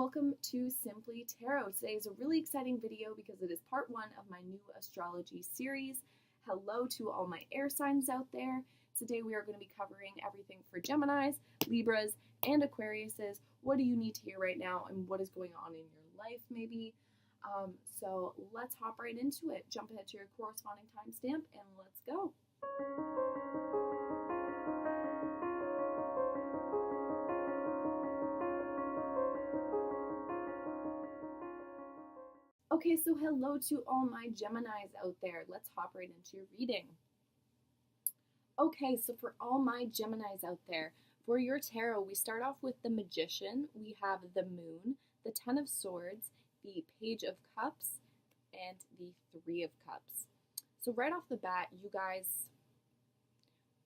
welcome to Simply Tarot. Today is a really exciting video because it is part one of my new astrology series. Hello to all my air signs out there. Today we are going to be covering everything for Geminis, Libras, and Aquariuses. What do you need to hear right now and what is going on in your life maybe? So let's hop right into it. Jump ahead to your corresponding timestamp and let's go. Okay, so hello to all my Geminis out there. Let's hop right into your reading. Okay, so for all my Geminis out there, for your tarot, we start off with the Magician. We have the Moon, the Ten of Swords, the Page of Cups, and the Three of Cups. So right off the bat, you guys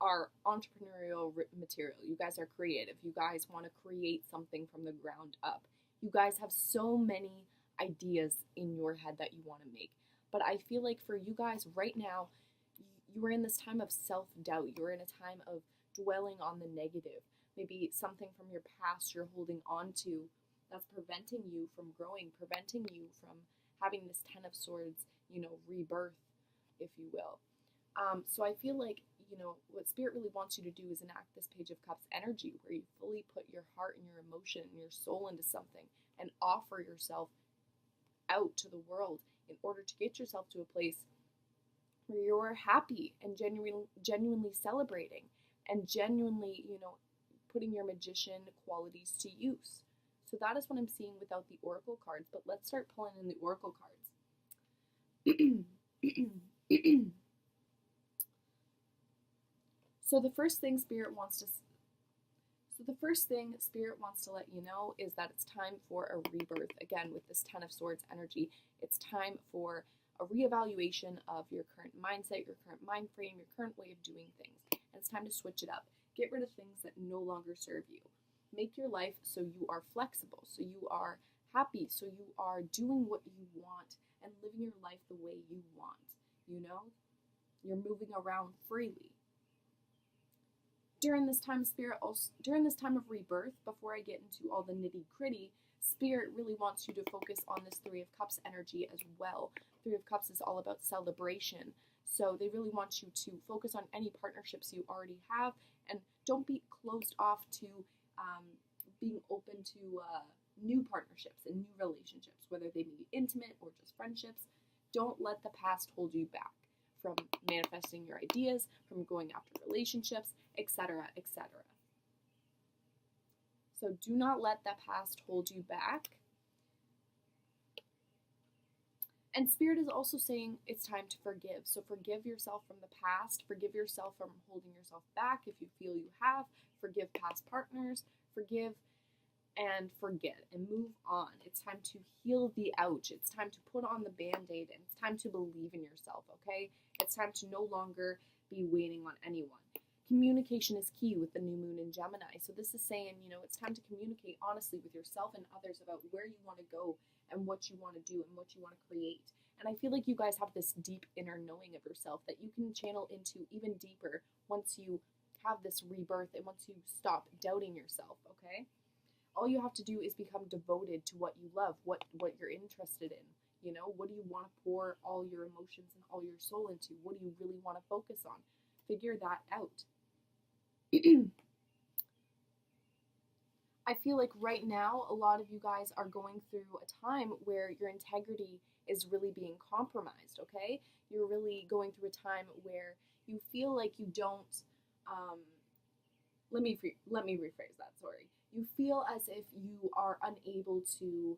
are entrepreneurial material. You guys are creative. You guys want to create something from the ground up. You guys have so many ideas in your head that you want to make. But I feel like for you guys right now, you are in this time of self-doubt. You're in a time of dwelling on the negative. Maybe something from your past you're holding on to that's preventing you from growing, preventing you from having this Ten of Swords, rebirth, if you will. So I feel like, what Spirit really wants you to do is enact this Page of Cups energy where you fully put your heart and your emotion and your soul into something and offer yourself out to the world in order to get yourself to a place where you're happy and genuinely celebrating and genuinely, putting your magician qualities to use. So that is what I'm seeing without the oracle cards, but let's start pulling in the oracle cards. So the first thing Spirit wants to let you know is that it's time for a rebirth. Again, with this Ten of Swords energy, it's time for a reevaluation of your current mindset, your current mind frame, your current way of doing things. And it's time to switch it up. Get rid of things that no longer serve you. Make your life so you are flexible, so you are happy, so you are doing what you want and living your life the way you want. You're moving around freely. During this time of rebirth, before I get into all the nitty-gritty, Spirit really wants you to focus on this Three of Cups energy as well. Three of Cups is all about celebration. So they really want you to focus on any partnerships you already have and don't be closed off to being open to new partnerships and new relationships, whether they be intimate or just friendships. Don't let the past hold you back from manifesting your ideas, from going after relationships, etc., etc. So do not let that past hold you back. And Spirit is also saying it's time to forgive. So forgive yourself from the past. Forgive yourself from holding yourself back if you feel you have. Forgive past partners. Forgive and forget and move on. It's time to heal the ouch. It's time to put on the Band-Aid and it's time to believe in yourself, okay? It's time to no longer be waiting on anyone. Communication is key with the new moon in Gemini. So this is saying, it's time to communicate honestly with yourself and others about where you want to go and what you want to do and what you want to create. And I feel like you guys have this deep inner knowing of yourself that you can channel into even deeper once you have this rebirth and once you stop doubting yourself, okay? All you have to do is become devoted to what you love, what you're interested in. What do you want to pour all your emotions and all your soul into? What do you really want to focus on? Figure that out. I feel like right now, a lot of you guys are going through a time where your integrity is really being compromised, okay? You're really going through a time where you feel like you don't, let me rephrase that, sorry. You feel as if you are unable to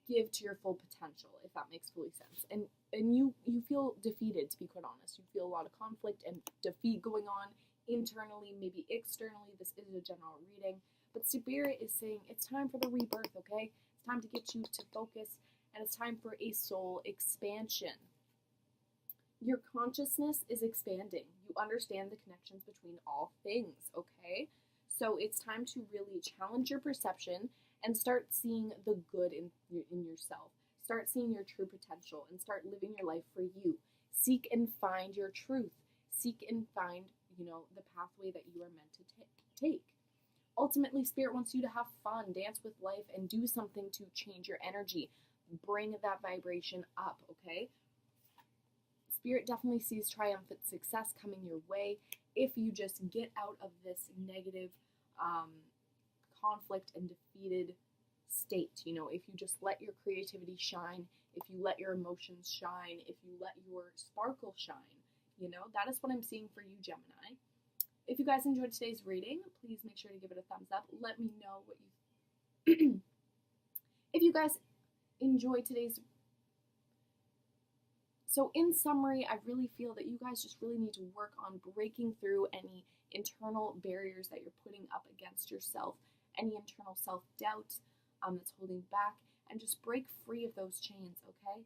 give to your full potential, if that makes fully sense. And you feel defeated, to be quite honest. You feel a lot of conflict and defeat going on internally, maybe externally. This is a general reading. But Spirit is saying it's time for the rebirth, okay? It's time to get you to focus, and it's time for a soul expansion. Your consciousness is expanding. You understand the connections between all things, okay? So it's time to really challenge your perception and start seeing the good in yourself. Start seeing your true potential and start living your life for you. Seek and find your truth. Seek and find, the pathway that you are meant to take. Ultimately, Spirit wants you to have fun, dance with life, and do something to change your energy. Bring that vibration up, okay? Spirit definitely sees triumphant success coming your way if you just get out of this negative conflict and defeated state. You know, if you just let your creativity shine, if you let your emotions shine, if you let your sparkle shine, you know, that is what I'm seeing for you, Gemini. If you guys enjoyed today's reading, please make sure to give it a thumbs up. Let me know what you if you guys enjoyed today's. So in summary, I really feel that you guys just really need to work on breaking through any internal barriers that you're putting up against yourself, any internal self-doubt that's holding back, and just break free of those chains, okay?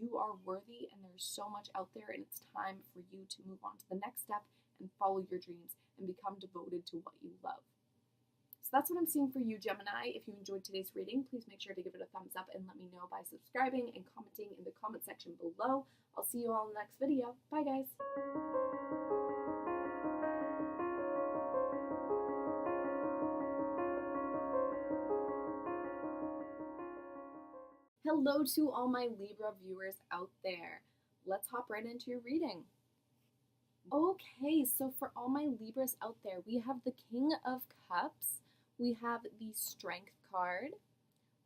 You are worthy, and there's so much out there, and it's time for you to move on to the next step and follow your dreams and become devoted to what you love. So that's what I'm seeing for you, Gemini. If you enjoyed today's reading, please make sure to give it a thumbs up and let me know by subscribing and commenting in the comment section below. I'll see you all in the next video. Bye, guys. Hello to all my Libra viewers out there. Let's hop right into your reading. Okay, so for all my Libras out there, we have the King of Cups, we have the Strength card,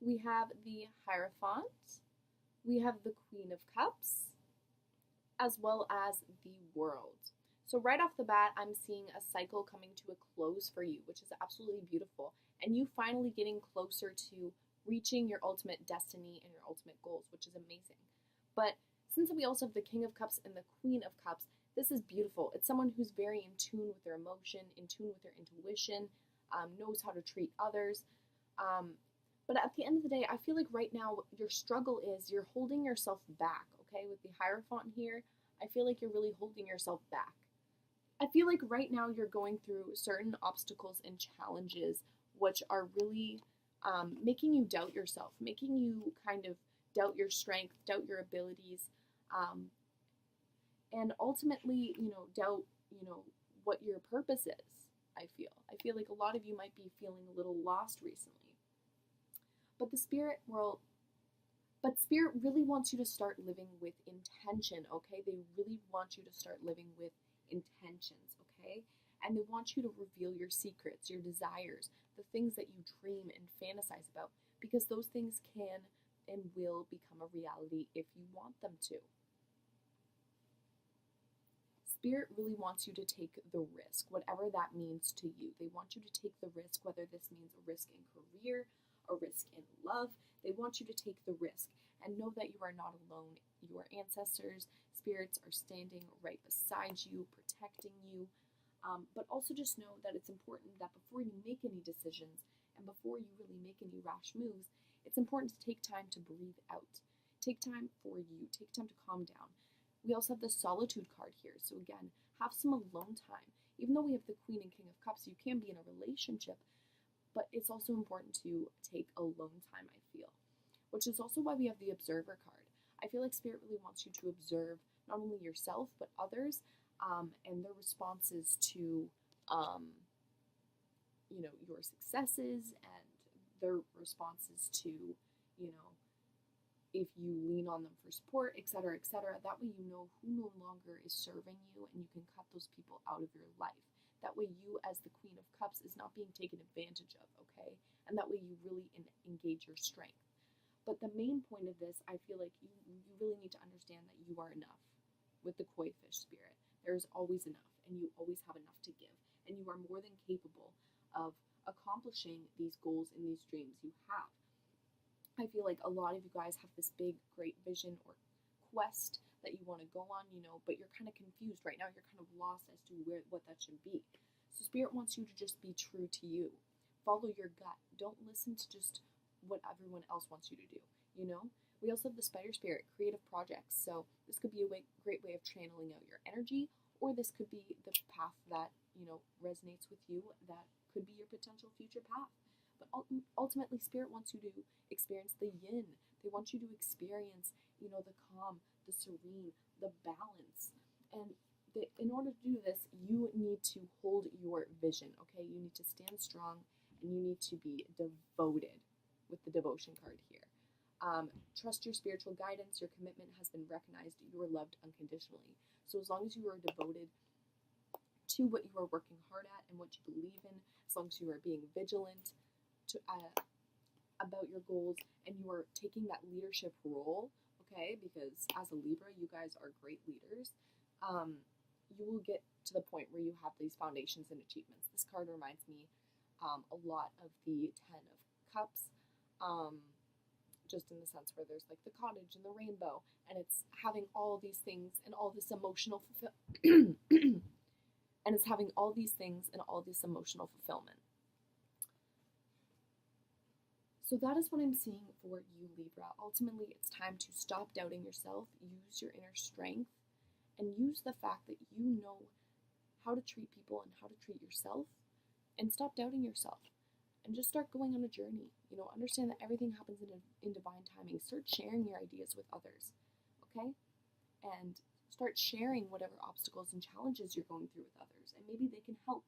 we have the Hierophant, we have the Queen of Cups, as well as the World. So right off the bat, I'm seeing a cycle coming to a close for you, which is absolutely beautiful, and you finally getting closer to reaching your ultimate destiny and your ultimate goals, which is amazing. But since we also have the King of Cups and the Queen of Cups, this is beautiful. It's someone who's very in tune with their emotion, in tune with their intuition, knows how to treat others. But at the end of the day, I feel like right now your struggle is you're holding yourself back, okay? With the Hierophant here, I feel like you're really holding yourself back. I feel like right now you're going through certain obstacles and challenges which are really making you doubt yourself, making you kind of doubt your strength, doubt your abilities, and ultimately, doubt, what your purpose is, I feel like a lot of you might be feeling a little lost recently. But Spirit really wants you to start living with intention, okay? They really want you to start living with intentions, okay? And they want you to reveal your secrets, your desires, the things that you dream and fantasize about, because those things can and will become a reality if you want them to. Spirit really wants you to take the risk, whatever that means to you. They want you to take the risk, whether this means a risk in career, a risk in love. They want you to take the risk and know that you are not alone. Your ancestors, spirits are standing right beside you, protecting you. But also just know that it's important that before you make any decisions and before you really make any rash moves, it's important to take time to breathe out. Take time for you. Take time to calm down. We also have the Solitude card here. So again, have some alone time. Even though we have the Queen and King of Cups, you can be in a relationship, but it's also important to take alone time, I feel. Which is also why we have the Observer card. I feel like Spirit really wants you to observe not only yourself, but others, and their responses to, your successes, and their responses to, if you lean on them for support, etc., etc. That way you know who no longer is serving you, and you can cut those people out of your life. That way you, as the Queen of Cups, is not being taken advantage of, okay? And that way you really engage your strength. But the main point of this, I feel like you really need to understand that you are enough with the Koi Fish Spirit. There is always enough, and you always have enough to give. And you are more than capable of accomplishing these goals and these dreams you have. I feel like a lot of you guys have this big, great vision or quest that you want to go on, but you're kind of confused right now. You're kind of lost as to what that should be. So Spirit wants you to just be true to you. Follow your gut. Don't listen to just what everyone else wants you to do, We also have the Spider Spirit, creative projects. So this could be a great way of channeling out your energy, or this could be the path that, resonates with you. That could be your potential future path. But ultimately, Spirit wants you to experience the yin. They want you to experience, the calm, the serene, the balance. And in order to do this, you need to hold your vision, okay? You need to stand strong, and you need to be devoted with the devotion card here. Trust your spiritual guidance. Your commitment has been recognized. You are loved unconditionally. So as long as you are devoted to what you are working hard at and what you believe in, as long as you are being vigilant about your goals, and you are taking that leadership role, okay, because as a Libra, you guys are great leaders, you will get to the point where you have these foundations and achievements. This card reminds me a lot of the Ten of Cups, just in the sense where there's like the cottage and the rainbow, and it's having all these things and all this emotional and it's having all these things and all this emotional fulfillment. So that is what I'm seeing for you, Libra. Ultimately, it's time to stop doubting yourself, use your inner strength, and use the fact that you know how to treat people and how to treat yourself, and stop doubting yourself. And just start going on a journey. You know, understand that everything happens in divine timing. Start sharing your ideas with others, okay? And start sharing whatever obstacles and challenges you're going through with others, and maybe they can help.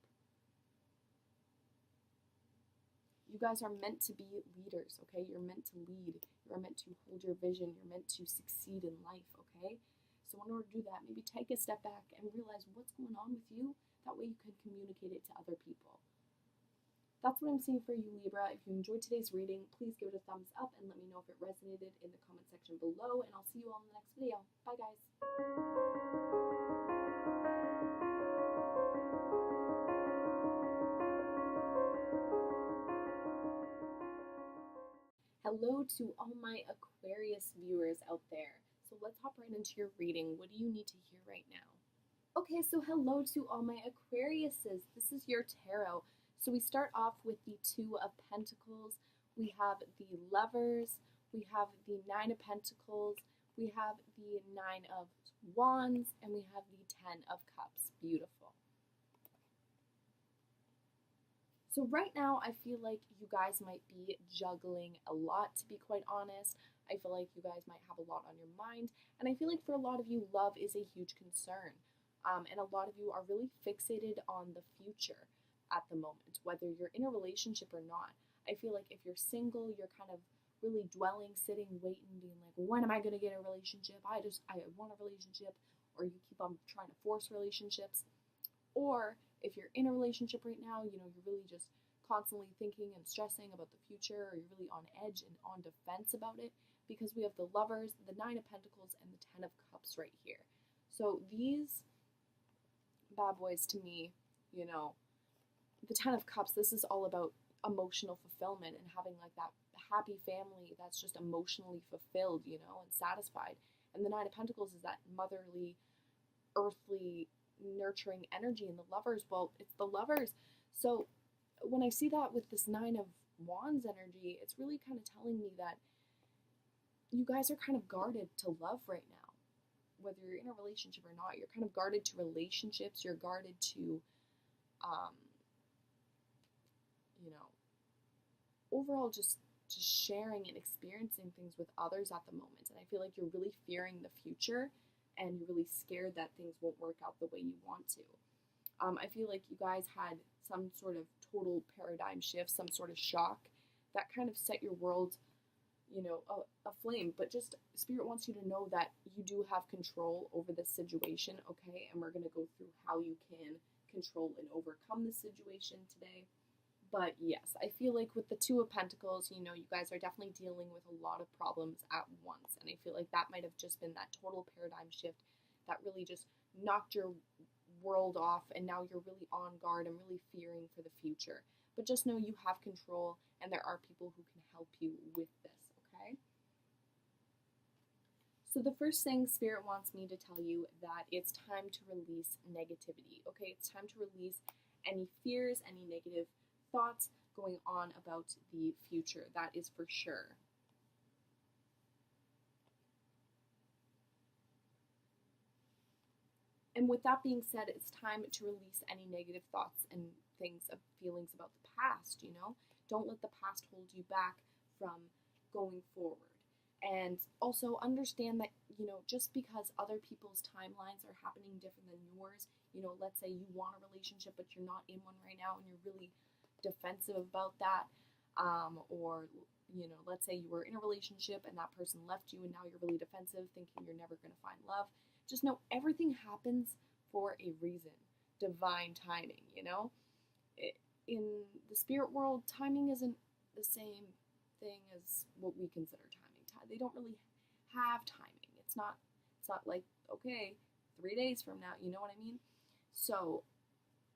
You guys are meant to be leaders, okay? You're meant to lead. You're meant to hold your vision. You're meant to succeed in life, okay? So in order to do that, maybe take a step back and realize what's going on with you. That way you can communicate it to other people. That's what I'm seeing for you, Libra. If you enjoyed today's reading, please give it a thumbs up and let me know if it resonated in the comment section below, and I'll see you all in the next video. Bye, guys. Hello to all my Aquarius viewers out there. So let's hop right into your reading. What do you need to hear right now? Okay, so hello to all my Aquariuses. This is your tarot. So we start off with the Two of Pentacles, we have the Lovers, we have the Nine of Pentacles, we have the Nine of Wands, and we have the Ten of Cups. Beautiful. So right now, I feel like you guys might be juggling a lot, to be quite honest. I feel like you guys might have a lot on your mind, and I feel like for a lot of you, love is a huge concern. And a lot of you are really fixated on the future at the moment, whether you're in a relationship or not. I feel like if you're single, you're kind of really dwelling, sitting, waiting, being like, when am I going to get a relationship? I want a relationship. Or you keep on trying to force relationships. Or if you're in a relationship right now, you know, you're really just constantly thinking and stressing about the future, or you're really on edge and on defense about it, because we have the Lovers, the Nine of Pentacles, and the Ten of Cups right here. So these bad boys, to me, you know, the Ten of Cups, this is all about emotional fulfillment and having like that happy family that's just emotionally fulfilled, you know, and satisfied. And the Nine of Pentacles is that motherly, earthly, nurturing energy. And the Lovers, well, it's the Lovers. So when I see that with this Nine of Wands energy, it's really kind of telling me that you guys are kind of guarded to love right now. Whether you're in a relationship or not, you're kind of guarded to relationships, you're guarded to you know, overall just sharing and experiencing things with others at the moment. And I feel like you're really fearing the future, and you're really scared that things won't work out the way you want to. I feel like you guys had some sort of total paradigm shift, some sort of shock that kind of set your world, you know, aflame. But just Spirit wants you to know that you do have control over this situation, okay? And we're going to go through how you can control and overcome the situation today. But yes, I feel like with the Two of Pentacles, you know, you guys are definitely dealing with a lot of problems at once. And I feel like that might have just been that total paradigm shift that really just knocked your world off, and now you're really on guard and really fearing for the future. But just know you have control, and there are people who can help you with this, okay? So the first thing Spirit wants me to tell you that it's time to release negativity, okay? It's time to release any fears, any negative thoughts going on about the future. That is for sure. And with that being said, it's time to release any negative thoughts and feelings about the past, you know? Don't let the past hold you back from going forward. And also understand that you know, just because other people's timelines are happening different than yours, you know, let's say you want a relationship but you're not in one right now and you're really defensive about that, or, you know, let's say you were in a relationship and that person left you and now you're really defensive thinking you're never going to find love. Just know everything happens for a reason. Divine timing, you know? In the spirit world, timing isn't the same thing as what we consider timing. They don't really have timing. It's not like, okay, 3 days from now, you know what I mean? So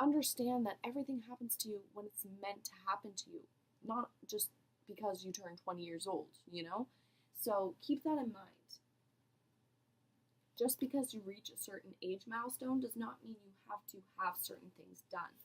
understand that everything happens to you when it's meant to happen to you, not just because you turn 20 years old, you know? So keep that in mind. Just because you reach a certain age milestone does not mean you have to have certain things done.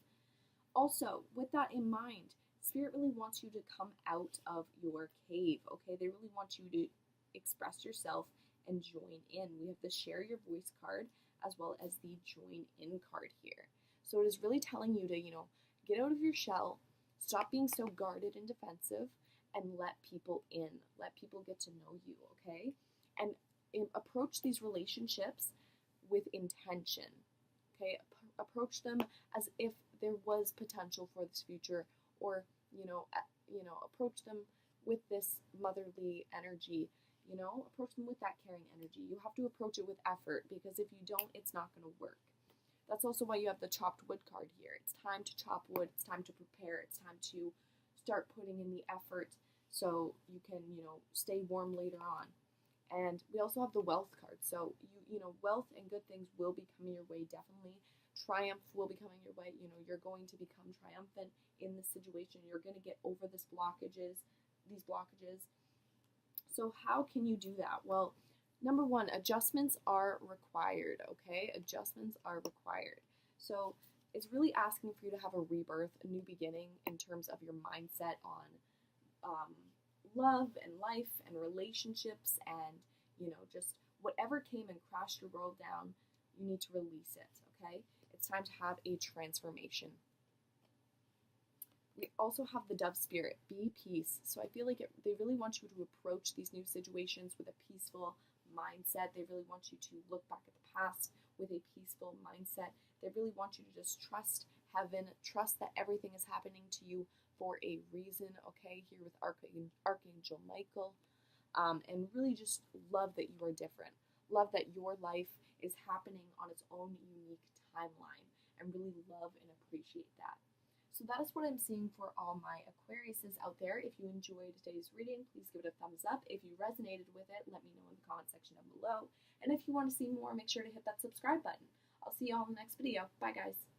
Also, with that in mind, Spirit really wants you to come out of your cave, okay? They really want you to express yourself and join in. We have the Share Your Voice card as well as the Join In card here. So it is really telling you to, you know, get out of your shell, stop being so guarded and defensive, and let people in. Let people get to know you, okay? And approach these relationships with intention, okay? Approach them as if there was potential for this future, or, you know, approach them with this motherly energy, you know, approach them with that caring energy. You have to approach it with effort, because if you don't, it's not going to work. That's also why you have the chopped wood card here. It's time to chop wood. It's time to prepare. It's time to start putting in the effort so you can, you know, stay warm later on. And we also have the wealth card. So, you know, wealth and good things will be coming your way, definitely. Triumph will be coming your way. You know, you're going to become triumphant in this situation. You're going to get over these blockages. So how can you do that? Well, number one, adjustments are required, okay? Adjustments are required. So it's really asking for you to have a rebirth, a new beginning in terms of your mindset on love and life and relationships, and, you know, just whatever came and crashed your world down, you need to release it, okay? It's time to have a transformation. We also have the Dove Spirit, be peace. So I feel like they really want you to approach these new situations with a peaceful mindset. They really want you to look back at the past with a peaceful mindset. They really want you to just trust heaven, trust that everything is happening to you for a reason, okay? Here with Archangel Michael, and really just love that you are different. Love that your life is happening on its own unique timeline, and really love and appreciate that. So that is what I'm seeing for all my Aquariuses out there. If you enjoyed today's reading, please give it a thumbs up. If you resonated with it, let me know in the comment section down below. And if you want to see more, make sure to hit that subscribe button. I'll see you all in the next video. Bye, guys.